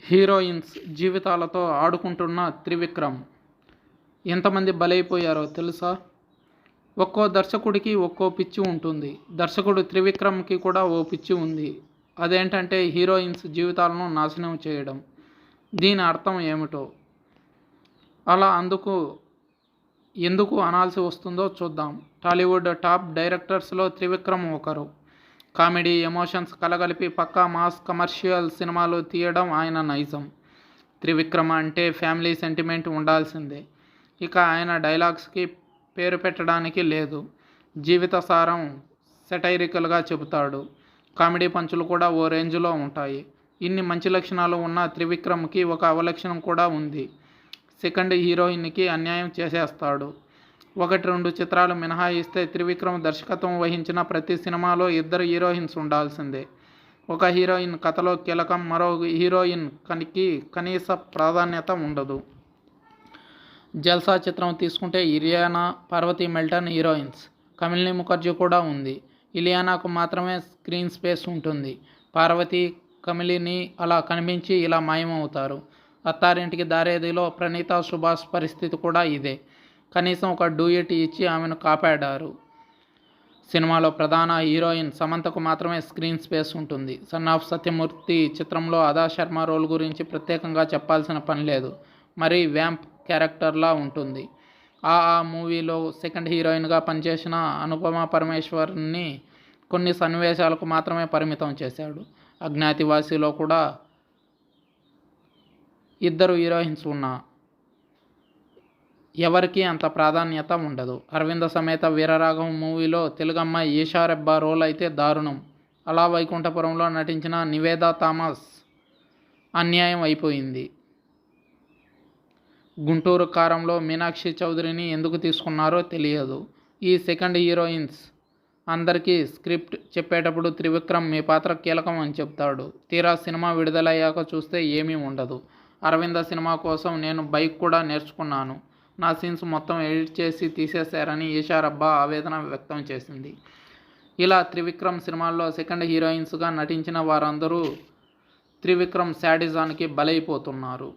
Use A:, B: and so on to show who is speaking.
A: Heroines జీవితాలతో ఆడుకుంటున్న త్రివిక్రమ్ ఎంతమంది బలైపోయారో తెలుసా? ఒక్కో దర్శకుడికి ఒక్కో పిచ్చి ఉంటుంది. దర్శకుడు త్రివిక్రమ్కి కూడా ఓ పిచ్చి ఉంది. అదేంటంటే హీరోయిన్స్ జీవితాలను నాశనం చేయడం. దీని అర్థం ఏమిటో, అలా ఎందుకు అనాల్సి వస్తుందో చూద్దాం. టాలీవుడ్ టాప్ డైరెక్టర్స్లో త్రివిక్రమ్ ఒకరు. కామెడీ, ఎమోషన్స్ కలగలిపి పక్కా మాస్ కమర్షియల్ సినిమాలు తీయడం ఆయన నైజం. త్రివిక్రమ్ అంటే ఫ్యామిలీ సెంటిమెంట్ ఉండాల్సిందే. ఇక ఆయన డైలాగ్స్కి పేరు పెట్టడానికి లేదు. జీవిత సారం సెటైరికల్గా చెబుతాడు. కామెడీ పంచులు కూడా ఓ రేంజ్లో ఉంటాయి. ఇన్ని మంచి లక్షణాలు ఉన్న త్రివిక్రమ్కి ఒక అవలక్షణం కూడా ఉంది. సెకండ్ హీరోయిన్కి అన్యాయం చేసేస్తాడు. 1-2 చిత్రాలు మినహాయిస్తే త్రివిక్రమ్ దర్శకత్వం వహించిన ప్రతి సినిమాలో 2 హీరోయిన్స్ ఉండాల్సిందే. ఒక హీరోయిన్ కథలో కీలకం, మరో హీరోయిన్ కనీస ప్రాధాన్యత ఉండదు. జల్సా చిత్రం తీసుకుంటే ఇలియానా, పార్వతీ మెల్టన్ హీరోయిన్స్. కమలిని ముఖర్జీ కూడా ఉంది. ఇలియానాకు మాత్రమే స్క్రీన్ స్పేస్ ఉంటుంది. పార్వతీ, కమలిని అలా కనిపించి ఇలా మాయమవుతారు. అత్తారింటికి దారేదిలో ప్రణీత సుభాష్ పరిస్థితి కూడా ఇదే. కనీసం ఒక డూయట్ ఇచ్చి ఆమెను కాపాడారు. సినిమాలో ప్రధాన హీరోయిన్ సమంతకు మాత్రమే స్క్రీన్ స్పేస్ ఉంటుంది. సన్ ఆఫ్ సత్యమూర్తి చిత్రంలో అదా శర్మ రోల్ గురించి ప్రత్యేకంగా చెప్పాల్సిన పని లేదు. మరి వ్యాంప్ క్యారెక్టర్లా ఉంటుంది. ఆ మూవీలో సెకండ్ హీరోయిన్గా పనిచేసిన అనుపమ పరమేశ్వర్ని కొన్ని సన్నివేశాలకు మాత్రమే పరిమితం చేశాడు. అజ్ఞాతివాసిలో కూడా 2 హీరోయిన్స్ ఉన్నా ఎవరికీ అంత ప్రాధాన్యత ఉండదు. అరవింద సమేత వీరరాఘవం మూవీలో తెలుగమ్మాయి ఈషా రెబ్బా రోల్ అయితే దారుణం. అలా వైకుంఠపురంలో నటించిన నివేదా థామస్ అన్యాయం అయిపోయింది. గుంటూరు కారంలో మీనాక్షి చౌదరిని ఎందుకు తీసుకున్నారో తెలియదు. ఈ సెకండ్ హీరోయిన్స్ అందరికీ స్క్రిప్ట్ చెప్పేటప్పుడు త్రివిక్రమ్ మీ పాత్ర కీలకం అని చెప్తాడు. తీరా సినిమా విడుదలయ్యాక చూస్తే ఏమీ ఉండదు. అరవింద సినిమా కోసం నేను బైక్ కూడా నేర్చుకున్నాను. నా సీన్స్ మొత్తం ఎడిట్ చేసి తీసేశారని ఈషా రెబ్బా ఆవేదన వ్యక్తం చేసింది. ఇలా త్రివిక్రమ్ సినిమాల్లో సెకండ్ హీరోయిన్స్గా నటించిన వారందరూ త్రివిక్రమ్ శాడిజానికి బలైపోతున్నారు.